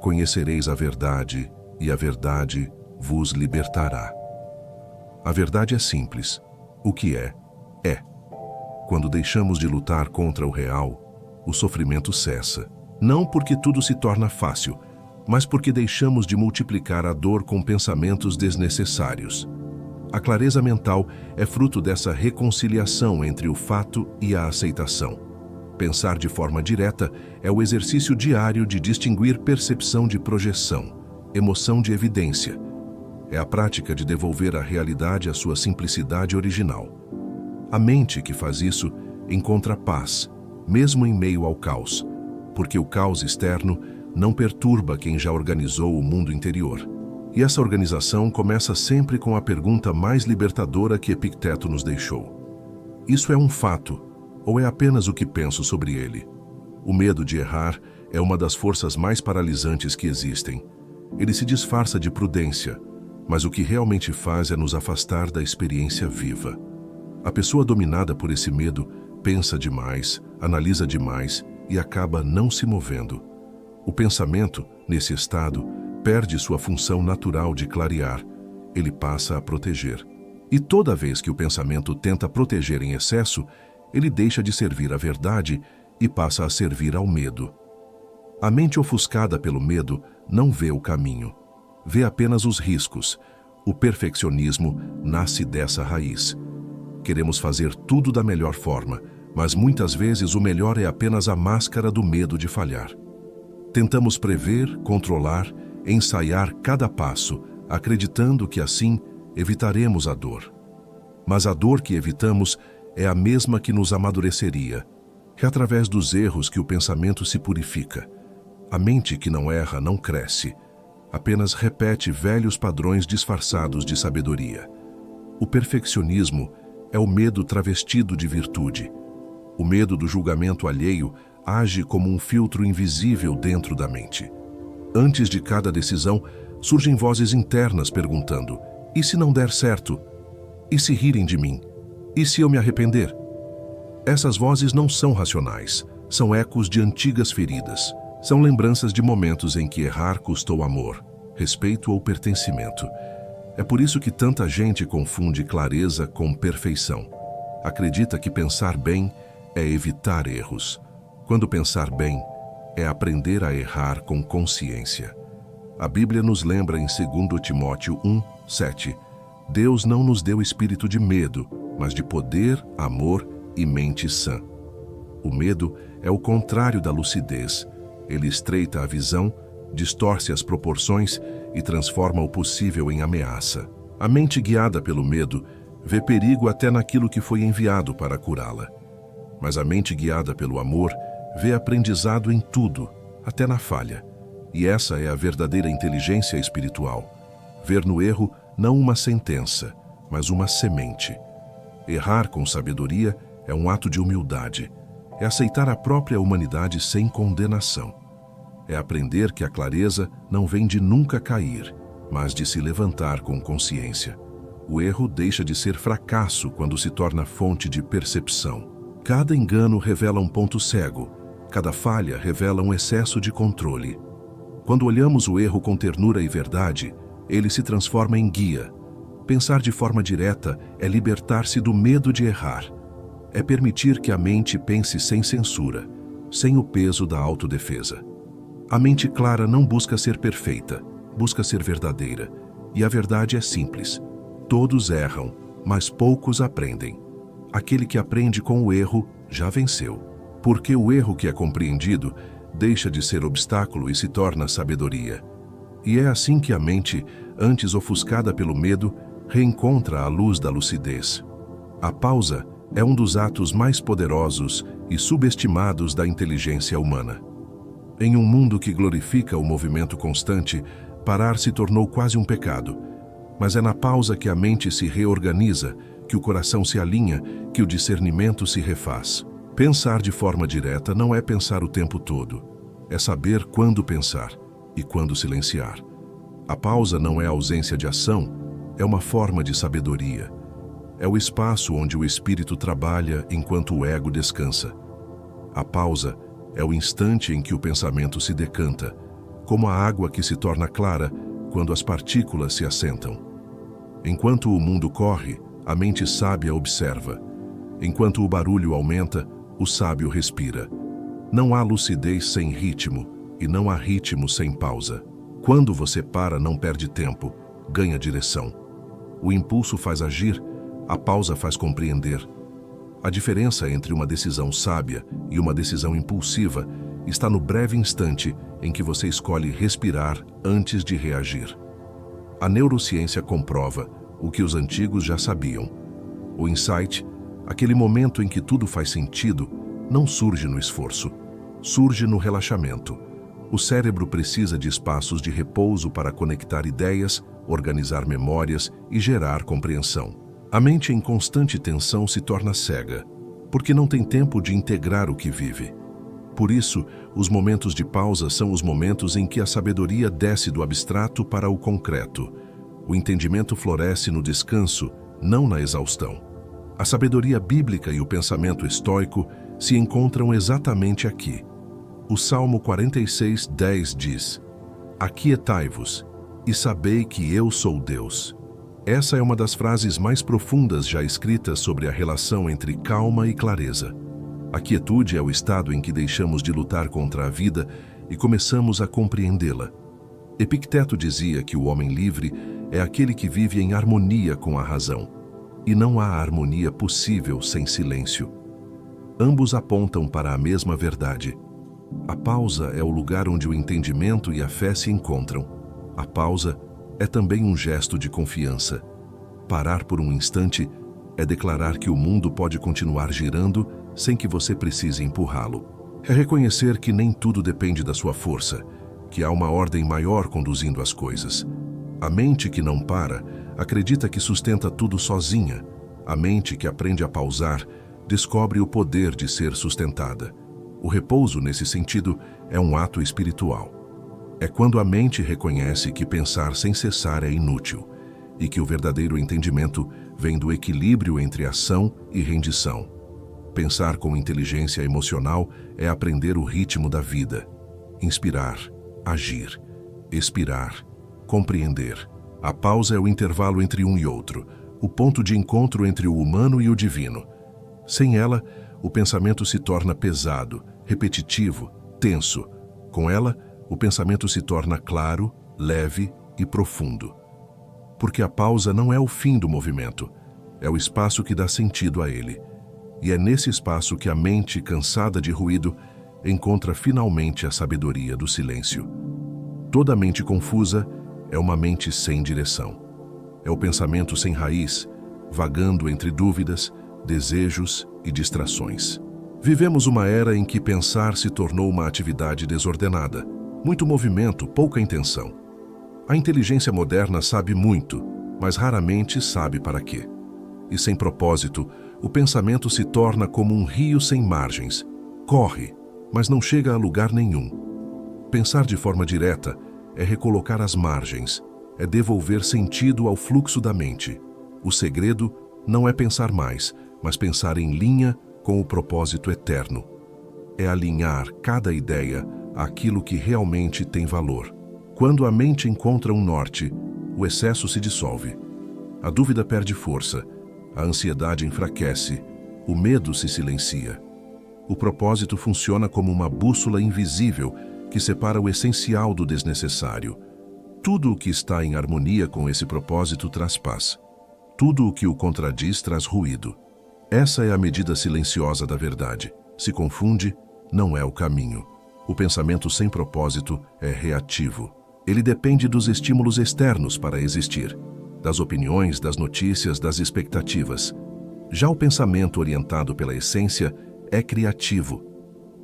Conhecereis a verdade, e a verdade vos libertará. A verdade é simples. O que é, é. Quando deixamos de lutar contra o real, o sofrimento cessa. Não porque tudo se torna fácil, mas porque deixamos de multiplicar a dor com pensamentos desnecessários. A clareza mental é fruto dessa reconciliação entre o fato e a aceitação. Pensar de forma direta é o exercício diário de distinguir percepção de projeção, emoção de evidência. É a prática de devolver à realidade a sua simplicidade original. A mente que faz isso encontra paz, mesmo em meio ao caos, porque o caos externo não perturba quem já organizou o mundo interior. E essa organização começa sempre com a pergunta mais libertadora que Epicteto nos deixou. Isso é um fato, ou é apenas o que penso sobre ele? O medo de errar é uma das forças mais paralisantes que existem. Ele se disfarça de prudência, mas o que realmente faz é nos afastar da experiência viva. A pessoa dominada por esse medo pensa demais, analisa demais e acaba não se movendo. O pensamento, nesse estado, perde sua função natural de clarear. Ele passa a proteger. E toda vez que o pensamento tenta proteger em excesso, ele deixa de servir à verdade e passa a servir ao medo. A mente ofuscada pelo medo não vê o caminho, vê apenas os riscos. O perfeccionismo nasce dessa raiz. Queremos fazer tudo da melhor forma, mas muitas vezes o melhor é apenas a máscara do medo de falhar. Tentamos prever, controlar, ensaiar cada passo, acreditando que assim evitaremos a dor. Mas a dor que evitamos é a mesma que nos amadureceria. É através dos erros que o pensamento se purifica. A mente que não erra não cresce, apenas repete velhos padrões disfarçados de sabedoria. O perfeccionismo é o medo travestido de virtude. O medo do julgamento alheio age como um filtro invisível dentro da mente. Antes de cada decisão, surgem vozes internas perguntando: e se não der certo? E se rirem de mim? E se eu me arrepender? Essas vozes não são racionais, são ecos de antigas feridas. São lembranças de momentos em que errar custou amor, respeito ou pertencimento. É por isso que tanta gente confunde clareza com perfeição. Acredita que pensar bem é evitar erros, quando pensar bem é aprender a errar com consciência. A Bíblia nos lembra em 2 Timóteo 1:7, Deus não nos deu espírito de medo, mas de poder, amor e mente sã. O medo é o contrário da lucidez. Ele estreita a visão, distorce as proporções e transforma o possível em ameaça. A mente guiada pelo medo vê perigo até naquilo que foi enviado para curá-la. Mas a mente guiada pelo amor vê aprendizado em tudo, até na falha. E essa é a verdadeira inteligência espiritual. Ver no erro não uma sentença, mas uma semente. Errar com sabedoria é um ato de humildade. É aceitar a própria humanidade sem condenação. É aprender que a clareza não vem de nunca cair, mas de se levantar com consciência. O erro deixa de ser fracasso quando se torna fonte de percepção. Cada engano revela um ponto cego, cada falha revela um excesso de controle. Quando olhamos o erro com ternura e verdade, ele se transforma em guia. Pensar de forma direta é libertar-se do medo de errar. É permitir que a mente pense sem censura, sem o peso da autodefesa. A mente clara não busca ser perfeita, busca ser verdadeira. E a verdade é simples. Todos erram, mas poucos aprendem. Aquele que aprende com o erro já venceu. Porque o erro que é compreendido deixa de ser obstáculo e se torna sabedoria. E é assim que a mente, antes ofuscada pelo medo, reencontra a luz da lucidez. A pausa é um dos atos mais poderosos e subestimados da inteligência humana. Em um mundo que glorifica o movimento constante, parar se tornou quase um pecado. Mas é na pausa que a mente se reorganiza, que o coração se alinha, que o discernimento se refaz. Pensar de forma direta não é pensar o tempo todo. É saber quando pensar e quando silenciar. A pausa não é ausência de ação, é uma forma de sabedoria. É o espaço onde o espírito trabalha enquanto o ego descansa. A pausa é o instante em que o pensamento se decanta, como a água que se torna clara quando as partículas se assentam. Enquanto o mundo corre, a mente sábia observa. Enquanto o barulho aumenta, o sábio respira. Não há lucidez sem ritmo, e não há ritmo sem pausa. Quando você para, não perde tempo, ganha direção. O impulso faz agir, a pausa faz compreender. A diferença entre uma decisão sábia e uma decisão impulsiva está no breve instante em que você escolhe respirar antes de reagir. A neurociência comprova o que os antigos já sabiam. O insight, aquele momento em que tudo faz sentido, não surge no esforço, surge no relaxamento. O cérebro precisa de espaços de repouso para conectar ideias, organizar memórias e gerar compreensão. A mente em constante tensão se torna cega, porque não tem tempo de integrar o que vive. Por isso, os momentos de pausa são os momentos em que a sabedoria desce do abstrato para o concreto. O entendimento floresce no descanso, não na exaustão. A sabedoria bíblica e o pensamento estoico se encontram exatamente aqui. O Salmo 46:10 diz: Aquietai-vos e sabei que eu sou Deus. Essa é uma das frases mais profundas já escritas sobre a relação entre calma e clareza. A quietude é o estado em que deixamos de lutar contra a vida e começamos a compreendê-la. Epicteto dizia que o homem livre é aquele que vive em harmonia com a razão. E não há harmonia possível sem silêncio. Ambos apontam para a mesma verdade. A pausa é o lugar onde o entendimento e a fé se encontram. A pausa é também um gesto de confiança. Parar por um instante é declarar que o mundo pode continuar girando sem que você precise empurrá-lo. É reconhecer que nem tudo depende da sua força, que há uma ordem maior conduzindo as coisas. A mente que não para acredita que sustenta tudo sozinha. A mente que aprende a pausar descobre o poder de ser sustentada. O repouso, nesse sentido, é um ato espiritual. É quando a mente reconhece que pensar sem cessar é inútil e que o verdadeiro entendimento vem do equilíbrio entre ação e rendição. Pensar com inteligência emocional é aprender o ritmo da vida. Inspirar, agir, expirar, compreender, A pausa é o intervalo entre um e outro, o ponto de encontro entre o humano e o divino. Sem ela, o pensamento se torna pesado, repetitivo, tenso. Com ela, o pensamento se torna claro, leve e profundo. Porque a pausa não é o fim do movimento, é o espaço que dá sentido a ele. E é nesse espaço que a mente, cansada de ruído, encontra finalmente a sabedoria do silêncio. Toda mente confusa é uma mente sem direção. É o pensamento sem raiz, vagando entre dúvidas, desejos e distrações. Vivemos uma era em que pensar se tornou uma atividade desordenada. Muito movimento, pouca intenção. A inteligência moderna sabe muito, mas raramente sabe para quê. E sem propósito, o pensamento se torna como um rio sem margens. Corre, mas não chega a lugar nenhum. Pensar de forma direta é recolocar as margens, é devolver sentido ao fluxo da mente. O segredo não é pensar mais, mas pensar em linha com o propósito eterno. É alinhar cada ideia àquilo que realmente tem valor. Quando a mente encontra um norte, o excesso se dissolve. A dúvida perde força, a ansiedade enfraquece, o medo se silencia. O propósito funciona como uma bússola invisível que separa o essencial do desnecessário. Tudo o que está em harmonia com esse propósito traz paz. Tudo o que o contradiz traz ruído. Essa é a medida silenciosa da verdade. Se confunde, não é o caminho. O pensamento sem propósito é reativo. Ele depende dos estímulos externos para existir, das opiniões, das notícias, das expectativas. Já o pensamento orientado pela essência é criativo.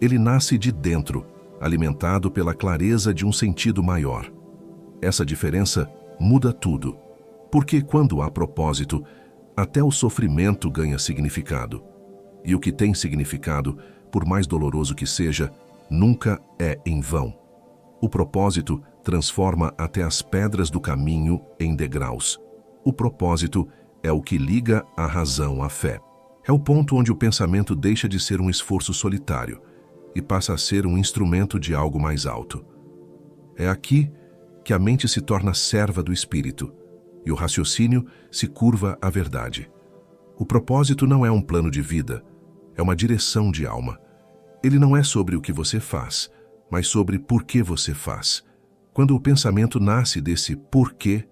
Ele nasce de dentro, alimentado pela clareza de um sentido maior. Essa diferença muda tudo, porque quando há propósito, até o sofrimento ganha significado. E o que tem significado, por mais doloroso que seja, nunca é em vão. O propósito transforma até as pedras do caminho em degraus. O propósito é o que liga a razão à fé. É o ponto onde o pensamento deixa de ser um esforço solitário e passa a ser um instrumento de algo mais alto. É aqui que a mente se torna serva do espírito e o raciocínio se curva à verdade. O propósito não é um plano de vida, é uma direção de alma. Ele não é sobre o que você faz, mas sobre por que você faz. Quando o pensamento nasce desse porquê,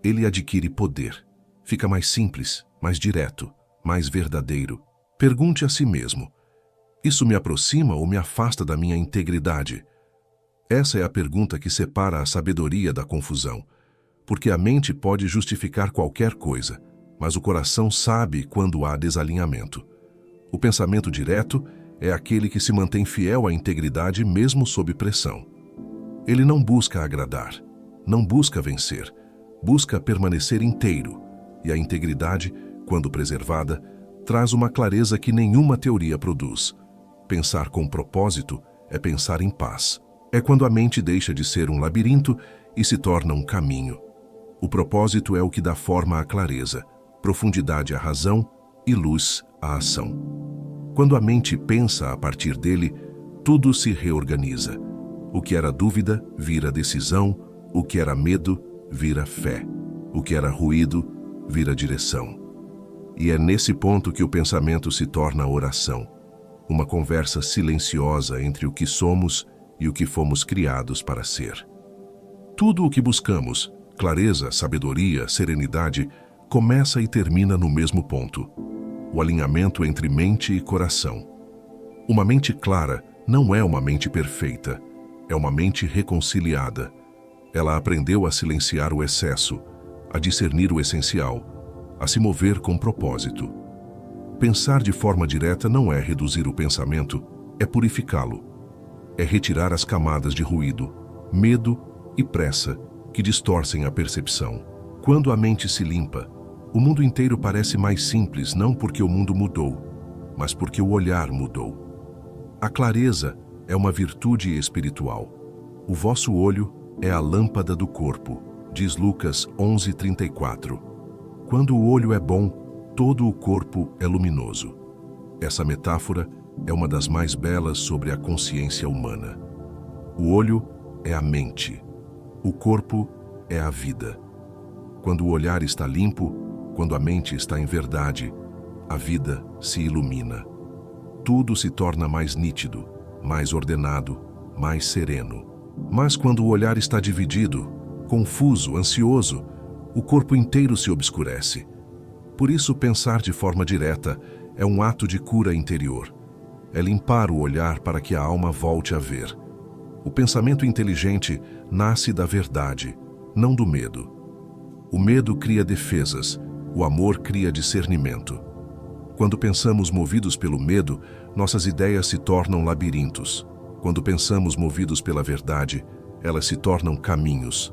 ele adquire poder. Fica mais simples, mais direto, mais verdadeiro. Pergunte a si mesmo: isso me aproxima ou me afasta da minha integridade? Essa é a pergunta que separa a sabedoria da confusão, porque a mente pode justificar qualquer coisa, mas o coração sabe quando há desalinhamento. O pensamento direto é aquele que se mantém fiel à integridade mesmo sob pressão. Ele não busca agradar, não busca vencer, busca permanecer inteiro, e a integridade, quando preservada, traz uma clareza que nenhuma teoria produz. Pensar com propósito é pensar em paz. É quando a mente deixa de ser um labirinto e se torna um caminho. O propósito é o que dá forma à clareza, profundidade à razão e luz à ação. Quando a mente pensa a partir dele, tudo se reorganiza. O que era dúvida vira decisão, o que era medo vira fé, o que era ruído vira direção. E é nesse ponto que o pensamento se torna oração, uma conversa silenciosa entre o que somos e o que fomos criados para ser. Tudo o que buscamos, clareza, sabedoria, serenidade, começa e termina no mesmo ponto: o alinhamento entre mente e coração. Uma mente clara não é uma mente perfeita, é uma mente reconciliada. Ela aprendeu a silenciar o excesso, a discernir o essencial, a se mover com propósito. Pensar de forma direta não é reduzir o pensamento, é purificá-lo. É retirar as camadas de ruído, medo e pressa que distorcem a percepção. Quando a mente se limpa, o mundo inteiro parece mais simples, não porque o mundo mudou, mas porque o olhar mudou. A clareza é uma virtude espiritual. O vosso olho é a lâmpada do corpo, diz Lucas 11:34. Quando o olho é bom, todo o corpo é luminoso. Essa metáfora é uma das mais belas sobre a consciência humana. O olho é a mente. O corpo é a vida. Quando o olhar está limpo, quando a mente está em verdade, a vida se ilumina. Tudo se torna mais nítido, mais ordenado, mais sereno. Mas quando o olhar está dividido, confuso, ansioso, o corpo inteiro se obscurece. Por isso, pensar de forma direta é um ato de cura interior. É limpar o olhar para que a alma volte a ver. O pensamento inteligente nasce da verdade, não do medo. O medo cria defesas, o amor cria discernimento. Quando pensamos movidos pelo medo, nossas ideias se tornam labirintos. Quando pensamos movidos pela verdade, elas se tornam caminhos.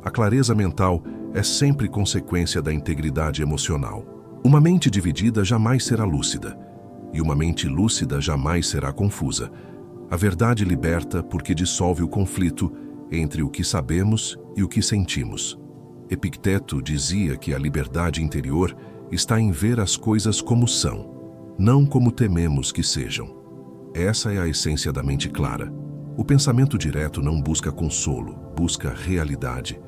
A clareza mental é sempre consequência da integridade emocional. Uma mente dividida jamais será lúcida, e uma mente lúcida jamais será confusa. A verdade liberta porque dissolve o conflito entre o que sabemos e o que sentimos. Epicteto dizia que a liberdade interior está em ver as coisas como são, não como tememos que sejam. Essa é a essência da mente clara. O pensamento direto não busca consolo, busca realidade.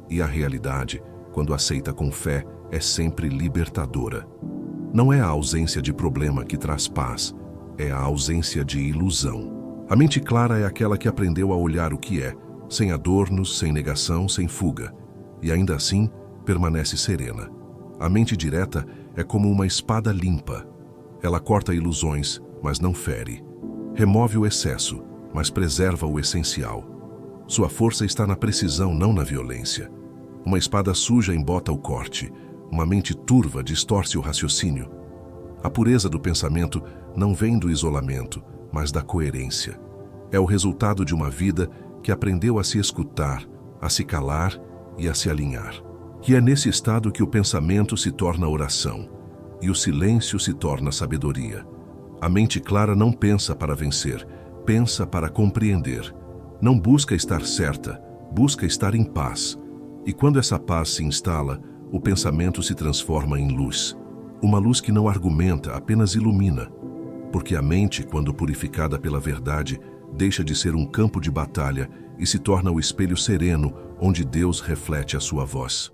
E a realidade, quando aceita com fé, é sempre libertadora. Não é a ausência de problema que traz paz, é a ausência de ilusão. A mente clara é aquela que aprendeu a olhar o que é, sem adornos, sem negação, sem fuga, e ainda assim permanece serena. A mente direta é como uma espada limpa. Ela corta ilusões, mas não fere. Remove o excesso, mas preserva o essencial. Sua força está na precisão, não na violência. Uma espada suja embota o corte, uma mente turva distorce o raciocínio. A pureza do pensamento não vem do isolamento, mas da coerência. É o resultado de uma vida que aprendeu a se escutar, a se calar e a se alinhar. E é nesse estado que o pensamento se torna oração, e o silêncio se torna sabedoria. A mente clara não pensa para vencer, pensa para compreender. Não busca estar certa, busca estar em paz. E quando essa paz se instala, o pensamento se transforma em luz. Uma luz que não argumenta, apenas ilumina. Porque a mente, quando purificada pela verdade, deixa de ser um campo de batalha e se torna o espelho sereno onde Deus reflete a sua voz.